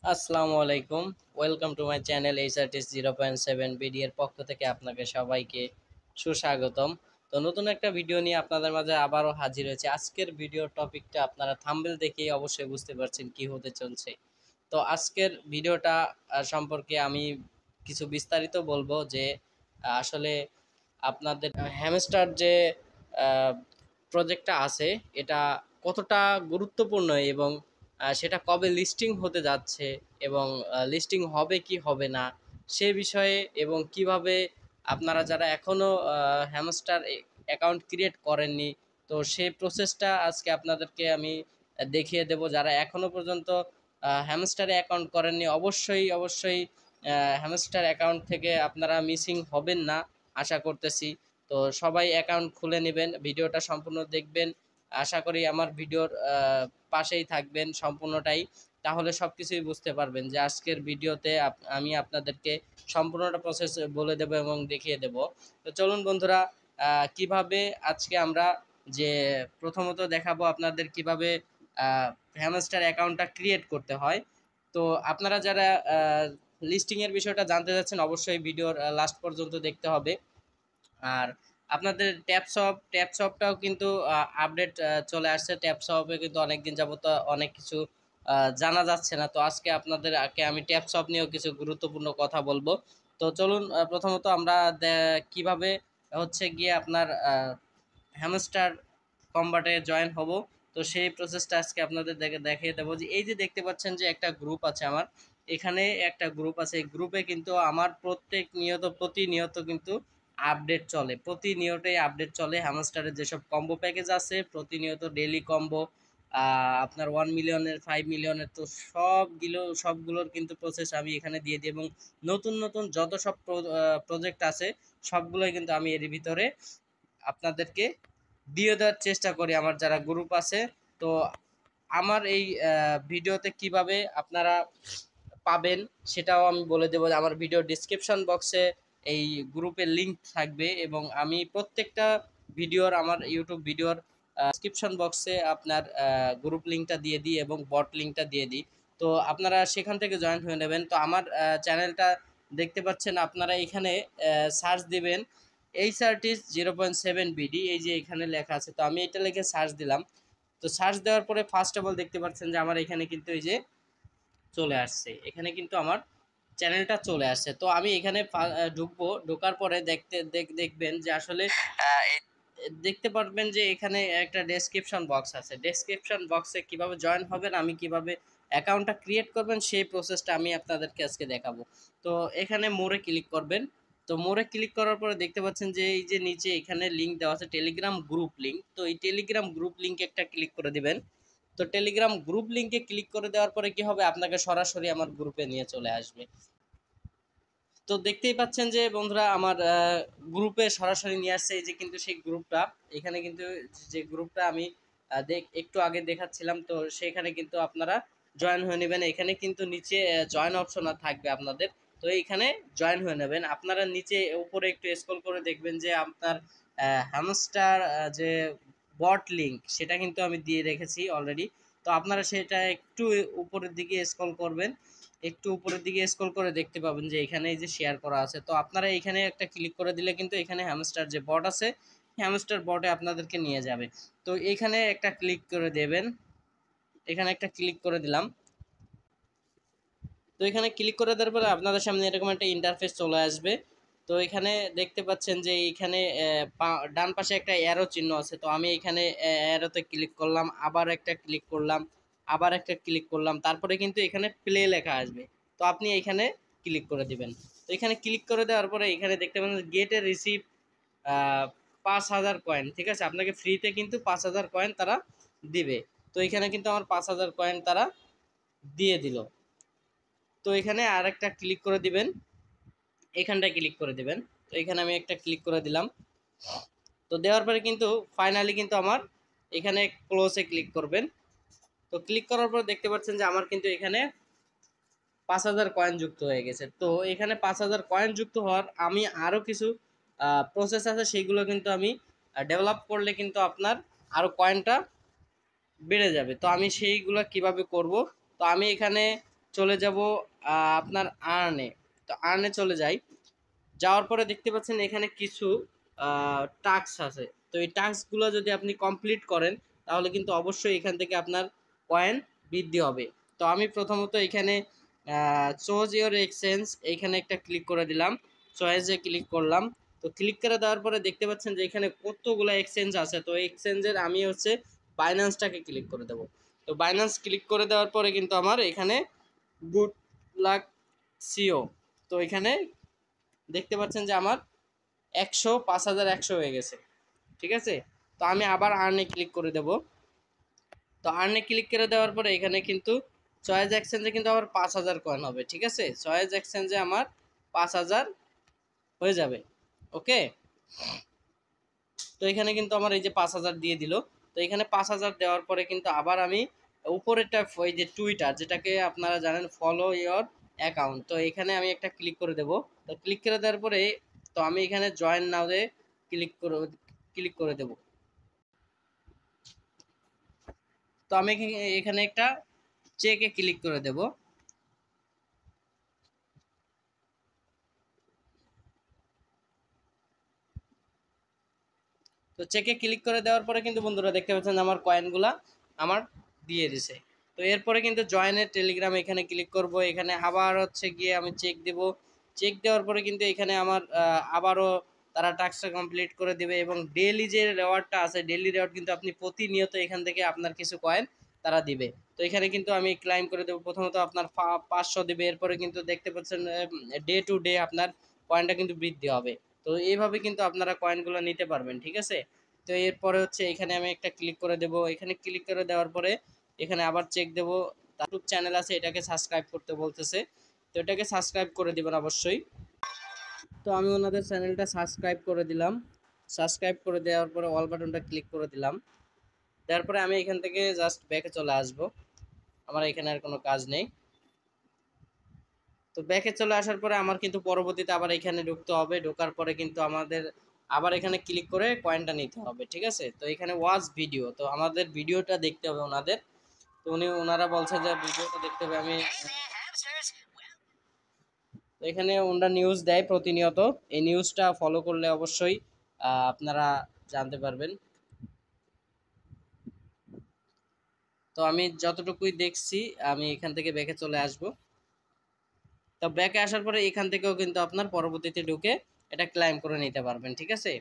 আসসালামু আলাইকুম। Welcome to my channel এইচআরটিস 0.7 বিডি এর পক্ষ থেকে আপনাকে সবাইকে সুস্বাগতম। তো নতুন একটা ভিডিও নিয়ে আপনাদের মাঝে আবারও হাজির হয়েছে। আজকের ভিডিওর টপিকটা আপনারা থাম্বনেল দেখেই অবশ্যই বুঝতে পারছেন কি হতে চলছে। তো আজকের ভিডিওটা সম্পর্কে আমি কিছু বিস্তারিত বলবো যে আসলে আপনাদের হ্যামস্টার যে প্রজেক্টটা আছে এটা কতটা গুরুত্বপূর্ণ এবং সেটা কবে লিস্টিং হতে যাচ্ছে এবং লিস্টিং হবে কি হবে না সে বিষয়ে এবং কিভাবে আপনারা যারা এখনও হ্যামস্টার অ্যাকাউন্ট ক্রিয়েট করেননি তো সেই প্রসেসটা আজকে আপনাদেরকে আমি দেখিয়ে দেব। যারা এখনো পর্যন্ত হ্যামস্টারে অ্যাকাউন্ট করেননি অবশ্যই অবশ্যই হ্যামস্টার অ্যাকাউন্ট থেকে আপনারা মিসিং হবেন না আশা করতেছি। তো সবাই অ্যাকাউন্ট খুলে নেবেন, ভিডিওটা সম্পূর্ণ দেখবেন। আশা করি আমার ভিডিওর পাশেই থাকবেন সম্পূর্ণটাই, তাহলে সব কিছুই বুঝতে পারবেন যে আজকের ভিডিওতে আমি আপনাদেরকে সম্পূর্ণটা প্রসেস বলে দেব এবং দেখিয়ে দেব। তো চলুন বন্ধুরা, কিভাবে আজকে আমরা যে প্রথমত দেখাবো আপনাদের কিভাবে হ্যামস্টার অ্যাকাউন্টটা ক্রিয়েট করতে হয়। তো আপনারা যারা লিস্টিংয়ের বিষয়টা জানতে চাচ্ছেন অবশ্যই ভিডিওর লাস্ট পর্যন্ত দেখতে হবে। আর আপনাদের ট্যাপসপটাও কিন্তু আপডেট চলে আসছে। ট্যাপসপে কিন্তু অনেকদিন যাবত অনেক কিছু জানা যাচ্ছে না। তো আজকে আপনাদেরকে আমি ট্যাপসপ নিয়েও কিছু গুরুত্বপূর্ণ কথা বলবো। তো চলুন প্রথমত আমরা কিভাবে হচ্ছে গিয়ে আপনার হ্যামস্টার কম্বাটে জয়েন হব। তো সেই প্রসেসটা আজকে আপনাদের দেখিয়ে দেবো। যে এই যে দেখতে পাচ্ছেন যে একটা গ্রুপ আছে আমার, এখানে একটা গ্রুপ আছে। এই গ্রুপে কিন্তু আমার প্রতিনিয়ত কিন্তু আপডেট চলে, প্রতিনিয়তই আপডেট চলে। হ্যামস্টারের যেসব কম্বো প্যাকেজ আছে প্রতিনিয়ত ডেইলি কম্বো আপনার 1 মিলিয়নের 5 মিলিয়নের, তো সবগুলোর কিন্তু প্রসেস আমি এখানে দিয়ে দিই এবং নতুন নতুন যত সব প্রজেক্ট আছে সবগুলোই কিন্তু আমি এর ভিতরে আপনাদেরকে দিয়ে দেওয়ার চেষ্টা করি আমার যারা গ্রুপ আছে। তো আমার এই ভিডিওতে কিভাবে আপনারা পাবেন সেটাও আমি বলে দেবো। আমার ভিডিও ডিসক্রিপশন বক্সে এই গ্রুপের লিংক থাকবে এবং আমি প্রত্যেকটা ভিডিওর আমার ইউটিউব ভিডিওর ডিসক্রিপশন বক্সে আপনার গ্রুপ লিঙ্কটা দিয়ে দিই এবং বট লিঙ্কটা দিয়ে দিই। তো আপনারা সেখান থেকে জয়েন হয়ে নেবেন। তো আমার চ্যানেলটা দেখতে পাচ্ছেন, আপনারা এখানে সার্চ দিবেন এইচআরটিস 0.7 বিডি, এই যে এখানে লেখা আছে। তো আমি এটা লিখে সার্চ দিলাম। তো সার্চ দেওয়ার পরে ফার্স্ট অফ অল দেখতে পাচ্ছেন যে আমার এখানে কিন্তু এই যে চলে আসছে, এখানে কিন্তু আমার চ্যানেলটা চলে আসছে। তো আমি এখানে ঢুকবো, ঢোকার পরে দেখবেন যে আসলে দেখতে পারবেন যে এখানে একটা ডেসক্রিপশন বক্স আছে। ডেসক্রিপশন বক্সে কিভাবে জয়েন হবেন, আমি কিভাবে অ্যাকাউন্টটা ক্রিয়েট করবেন সেই প্রসেসটা আমি আপনাদেরকে আজকে দেখাবো। তো এখানে মোড়ে ক্লিক করবেন। তো মোড়ে ক্লিক করার পরে দেখতে পাচ্ছেন যে এই যে নিচে এখানে লিঙ্ক দেওয়া আছে টেলিগ্রাম গ্রুপ লিঙ্ক। তো এই টেলিগ্রাম গ্রুপ লিঙ্কে একটা ক্লিক করে দিবেন। তো টেলিগ্রাম গ্রুপ লিঙ্কে ক্লিক করে দেওয়ার পরে কি হবে, আপনাকে সরাসরি আমার গ্রুপে নিয়ে চলে আসবে। তো দেখতেই পাচ্ছেন যে বন্ধুরা আমার গ্রুপে সরাসরি নিয়ে আসছে। এই যে কিন্তু সেই গ্রুপটা, এখানে কিন্তু যে গ্রুপটা আমি একটু আগে দেখাচ্ছিলাম, তো সেখানে কিন্তু আপনারা জয়েন হয়ে নেবেন। এখানে কিন্তু নিচে জয়েন অপশন থাকবে আপনাদের। তো এইখানে জয়েন হয়ে নেবেন। আপনারা নিচে উপরে একটু স্ক্রল করে দেখবেন যে আপনার হ্যামস্টার যে বট লিঙ্ক সেটা কিন্তু আমি দিয়ে রেখেছি অলরেডি। তো আপনারা সেটা একটু উপরের দিকে স্ক্রল করবেন, একটু উপরের দিকে স্ক্রল করে দেখতে পাবেন যে এখানে এই যে শেয়ার করা আছে। তো আপনারা এখানে একটা ক্লিক করে দিলে কিন্তু এখানে হ্যামস্টার যে বট আছে হ্যামস্টার বটে আপনাদেরকে নিয়ে যাবে। তো এখানে একটা ক্লিক করে দেবেন, এখানে একটা ক্লিক করে দিলাম। তো এখানে ক্লিক করে দেওয়ার পরে আপনাদের সামনে এরকম একটা ইন্টারফেস চলে আসবে। তো এখানে দেখতে পাচ্ছেন যে এখানে ডান পাশে একটা অ্যারো চিহ্ন আছে। তো আমি এখানে অ্যারোতে ক্লিক করলাম, আবার একটা ক্লিক করলাম, আবার একটা ক্লিক করলাম, তারপরে কিন্তু এখানে প্লে লেখা আসবে। তো আপনি এখানে ক্লিক করে দিবেন। তো এখানে ক্লিক করে দেওয়ার পরে এখানে দেখতে পাবেন গেট এ রিসিভ 5,000 কয়েন। ঠিক আছে, আপনাকে ফ্রিতে কিন্তু 5,000 কয়েন তারা দিবে। তো এখানে কিন্তু আমার 5,000 কয়েন তারা দিয়ে দিল। তো এখানে আরেকটা ক্লিক করে দিবেন, এখানটায় ক্লিক করে দিবেন। তো এখানে আমি একটা ক্লিক করে দিলাম। তো দেওয়ার পরে কিন্তু ফাইনালি কিন্তু আমার এখানে ক্লোজে ক্লিক করবেন। তো ক্লিক করার পর দেখতে পাচ্ছেন যে আমার কিন্তু এখানে 5,000 কয়েন যুক্ত হয়ে গেছে। তো এখানে 5,000 কয়েন যুক্ত হওয়ার আমি আরও কিছু প্রসেস আছে, সেইগুলো কিন্তু আমি ডেভেলপ করলে কিন্তু আপনার আরও কয়েনটা বেড়ে যাবে। তো আমি সেইগুলো কিভাবে করব, তো আমি এখানে চলে যাব আপনার আর্নে। তো আর্নে চলে যাই, যাওয়ার পরে দেখতে পাচ্ছেন এখানে কিছু টাস্ক আছে। তো এই টাস্কগুলো যদি আপনি কমপ্লিট করেন তাহলে কিন্তু অবশ্যই এখান থেকে আপনার কয়েন বৃদ্ধি হবে। তো আমি প্রথমত এখানে চোজ ইওর এক্সচেঞ্জ এইখানে একটা ক্লিক করে দিলাম, চয়েসে ক্লিক করলাম। তো ক্লিক করে দেওয়ার পরে দেখতে পাচ্ছেন যে এখানে কতগুলো এক্সচেঞ্জ আছে। তো এক্সচেঞ্জের আমি হচ্ছে বাইন্যান্সটাকে ক্লিক করে দেব। তো বাইন্যান্স ক্লিক করে দেওয়ার পরে কিন্তু আমার এখানে গুড লাক সিও, তো এখানে দেখতে পাচ্ছেন যে আমার 5,100 হয়ে গেছে। ঠিক আছে, তো আমি আবার আর্নে ক্লিক করে দেব। তো আর্নে ক্লিক করে দেওয়ার পরে এখানে কিন্তু চয়েস এক্সচেঞ্জে কিন্তু আমার 5,000 কয়েন হবে। ঠিক আছে, চয়েস এক্সচেঞ্জে আমার 5,000 হয়ে যাবে। ওকে, তো এখানে কিন্তু আমার এই যে 5,000 দিয়ে দিল। তো এখানে 5,000 দেওয়ার পরে কিন্তু আবার আমি উপরেরটা ওই যে টুইটার, যেটাকে আপনারা জানেন ফলো ইওর অ্যাকাউন্ট, তো এখানে আমি একটা ক্লিক করে দেব। তো ক্লিক করে দেওয়ার পরে তো আমি এখানে জয়েন নাও-এ ক্লিক করে দেব। তো আমি এখানে একটা চেকে ক্লিক করে দেব। তো চেকে ক্লিক করে দেওয়ার পরে কিন্তু বন্ধুরা দেখতে পাচ্ছেন আমার কয়েনগুলা আমার দিয়ে দিছে। তো এরপরে কিন্তু জয়েনের টেলিগ্রাম এখানে ক্লিক করব। এখানে আবার হচ্ছে গিয়ে আমি চেক দেব। চেক দেওয়ার পরে কিন্তু এখানে আমার আবারও তারা টাস্কটা কমপ্লিট করে দেবে এবং ডেইলি যে রেওয়ার্ডটা আছে, ডেইলি রেওয়ার্ড কিন্তু আপনি প্রতিনিয়ত এখান থেকে আপনার কিছু কয়েন তারা দিবে। তো এখানে কিন্তু আমি ক্লাইম করে দেবো। প্রথমত আপনার 500 দেবে, এরপরে কিন্তু দেখতে পাচ্ছেন ডে টু ডে আপনার কয়েনটা কিন্তু বৃদ্ধি হবে। তো এইভাবে কিন্তু আপনারা কয়েনগুলো নিতে পারবেন। ঠিক আছে, তো এরপরে হচ্ছে এখানে আমি একটা ক্লিক করে দেব। এখানে ক্লিক করে দেওয়ার পরে এখানে আবার চেক দেব। ইউটিউব চ্যানেল আছে, এটাকে সাবস্ক্রাইব করতে বলতেছে, তো এটাকে সাবস্ক্রাইব করে দিবেন অবশ্যই। তো আমি ওনাদের চ্যানেলটা সাবস্ক্রাইব করে দিলাম। সাবস্ক্রাইব করে দেওয়ার পরে অল বাটনটা ক্লিক করে দিলাম। দেওয়ার পরে আমি এখান থেকে জাস্ট ব্যাকে চলে আসব, আমার এখানে আর কোনো কাজ নেই। তো ব্যাকে চলে আসার পরে আমার কিন্তু পরবর্তীতে আবার এখানে ঢুকতে হবে। ঢোকার পরে কিন্তু আমাদের আবার এখানে ক্লিক করে কয়েনটা নিতে হবে। ঠিক আছে, তো এখানে ওয়াচ ভিডিও, তো আমাদের ভিডিওটা দেখতে হবে ওনাদের। তো ওনারা বলছে যে ভিডিওটা দেখতে হবে। আমি তো এখানে ওনারা নিউজ দেয় প্রতিনিয়ত, এই নিউজটা ফলো করলে অবশ্যই আপনারা জানতে পারবেন। তো আমি যতটুকুই দেখছি আমি এখান থেকে ব্যাকে চলে আসব। তো ব্যাকে আসার পরে এখান থেকেও কিন্তু আপনার পরবর্তীতে ঢুকে এটা ক্লাইম করে নিতে পারবেন। ঠিক আছে,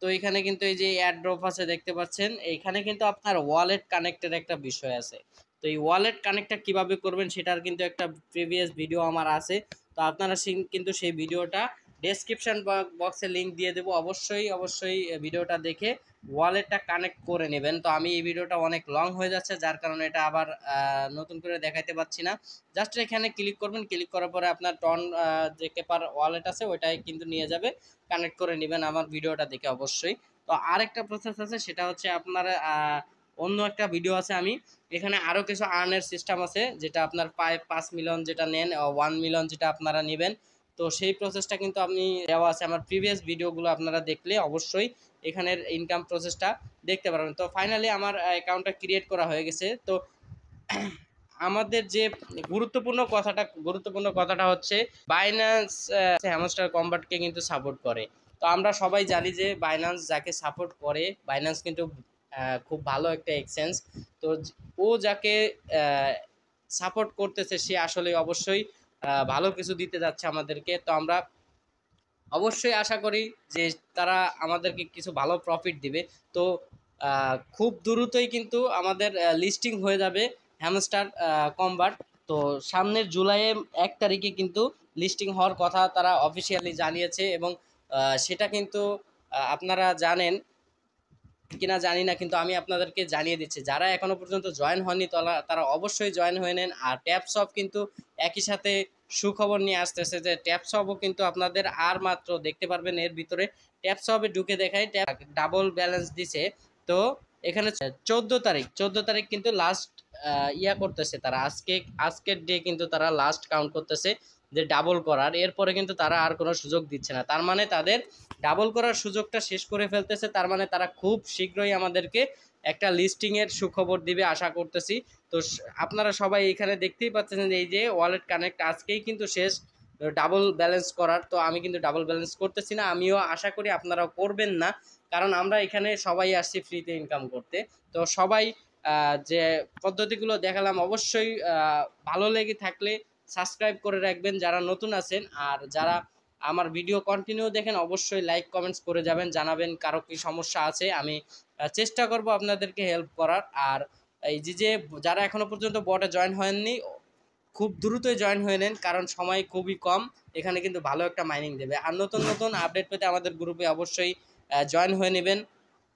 তো এখানে কিন্তু এই যে এয়ার ড্রপ আছে দেখতে পাচ্ছেন, এইখানে কিন্তু আপনার ওয়ালেট কানেক্টের একটা বিষয় আছে। তো এই ওয়ালেট কানেক্টটা কিভাবে করবেন সেটার কিন্তু একটা প্রিভিয়াস ভিডিও আমার আছে। তো আপনারা কিন্তু সেই ভিডিওটা ডেসক্রিপশন বক্সে লিংক দিয়ে দেবো, অবশ্যই অবশ্যই ভিডিওটা দেখে ওয়ালেটটা কানেক্ট করে নেবেন। তো আমি এই ভিডিওটা অনেক লং হয়ে যাচ্ছে, যার কারণে এটা আবার নতুন করে দেখাইতে পারছি না। জাস্ট এখানে ক্লিক করবেন, ক্লিক করার পরে আপনার যে কেপার ওয়ালেট আছে ওইটাই কিন্তু নিয়ে যাবে, কানেক্ট করে নেবেন আমার ভিডিওটা দেখে অবশ্যই। তো আরেকটা প্রসেস আছে, সেটা হচ্ছে আপনারা অন্য একটা ভিডিও আছে, আমি এখানে আরও কিছু আর্নের সিস্টেম আছে, যেটা আপনার 5 মিলিয়ন যেটা নেন, 1 মিলিয়ন যেটা আপনারা নেবেন। তো সেই প্রসেসটা কিন্তু আমি দেওয়া আছে আমার প্রিভিয়াস ভিডিওগুলো, আপনারা দেখলে অবশ্যই এখানের ইনকাম প্রসেসটা দেখতে পারবেন। তো ফাইনালি আমার অ্যাকাউন্টটা ক্রিয়েট করা হয়ে গেছে। তো আমাদের যে গুরুত্বপূর্ণ কথাটা হচ্ছে বাইন্যান্স হ্যামস্টার কম্বাটকে কিন্তু সাপোর্ট করে। তো আমরা সবাই জানি যে বাইন্যান্স যাকে সাপোর্ট করে, বাইন্যান্স কিন্তু খুব ভালো একটা এক্সচেঞ্জ। তো ও যাকে সাপোর্ট করতেছে সে আসলে অবশ্যই ভালো কিছু দিতে যাচ্ছে আমাদেরকে। তো আমরা অবশ্যই আশা করি যে তারা আমাদেরকে কিছু ভালো প্রফিট দিবে। তো খুব দ্রুতই কিন্তু আমাদের লিস্টিং হয়ে যাবে হ্যামস্টার কম্বাট। তো সামনের জুলাইয়ে 1 তারিখে কিন্তু লিস্টিং হওয়ার কথা তারা অফিসিয়ালি জানিয়েছে, এবং সেটা কিন্তু আপনারা জানেন কিনা জানি না, কিন্তু আমি আপনাদেরকে জানিয়ে দিচ্ছি, যারা এখনো পর্যন্ত জয়েন হয়নি তারা অবশ্যই জয়েন হয়ে নেন। আর ট্যাপসপ কিন্তু একই সাথে সুখবর নিয়ে আসতেছে যে ট্যাপসপও কিন্তু আপনাদের আর মাত্র দেখতে পারবেন এর ভিতরে ট্যাপসপে ঢুকে দেখায় ট্যাপ ডাবল ব্যালেন্স দিছে। তো এখানে 14 তারিখ কিন্তু লাস্ট করতেছে তারা, আজকের ডে কিন্তু তারা লাস্ট কাউন্ট করতেছে যে ডাবল করার, এরপরে কিন্তু তারা আর কোনো সুযোগ দিচ্ছে না। তার মানে তাদের ডাবল করার সুযোগটা শেষ করে ফেলতেছে, তার মানে তারা খুব শীঘ্রই আমাদেরকে একটা লিস্টিংয়ের সুখবর দিবে আশা করতেছি। তো আপনারা সবাই এখানে দেখতেই পাচ্ছেন যে এই যে ওয়ালেট কানেক্ট আজকেই কিন্তু শেষ ডাবল ব্যালেন্স করার। তো আমি কিন্তু ডাবল ব্যালেন্স করতেছি না, আমিও আশা করি আপনারাও করবেন না, কারণ আমরা এখানে সবাই আসছি ফ্রিতে ইনকাম করতে। তো সবাই যে পদ্ধতিগুলো দেখালাম অবশ্যই ভালো লেগে থাকলে সাবস্ক্রাইব করে রাখবেন যারা নতুন আছেন, আর যারা আমার ভিডিও কন্টিনিউ দেখেন অবশ্যই লাইক কমেন্টস করে যাবেন, জানাবেন কারো কি সমস্যা আছে, আমি চেষ্টা করব আপনাদেরকে হেল্প করার। আর এই যে যারা এখনো পর্যন্ত বটে জয়েন হয়ননি খুব দ্রুতই জয়েন হয়ে নেন, কারণ সময় খুবই কম, এখানে কিন্তু ভালো একটা মাইনিং দেবে। আর নতুন নতুন আপডেট পেতে আমাদের গ্রুপে অবশ্যই জয়েন হয়ে নেবেন।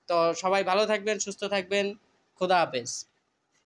তো সবাই ভালো থাকবেন, সুস্থ থাকবেন, খোদা হাফেজ।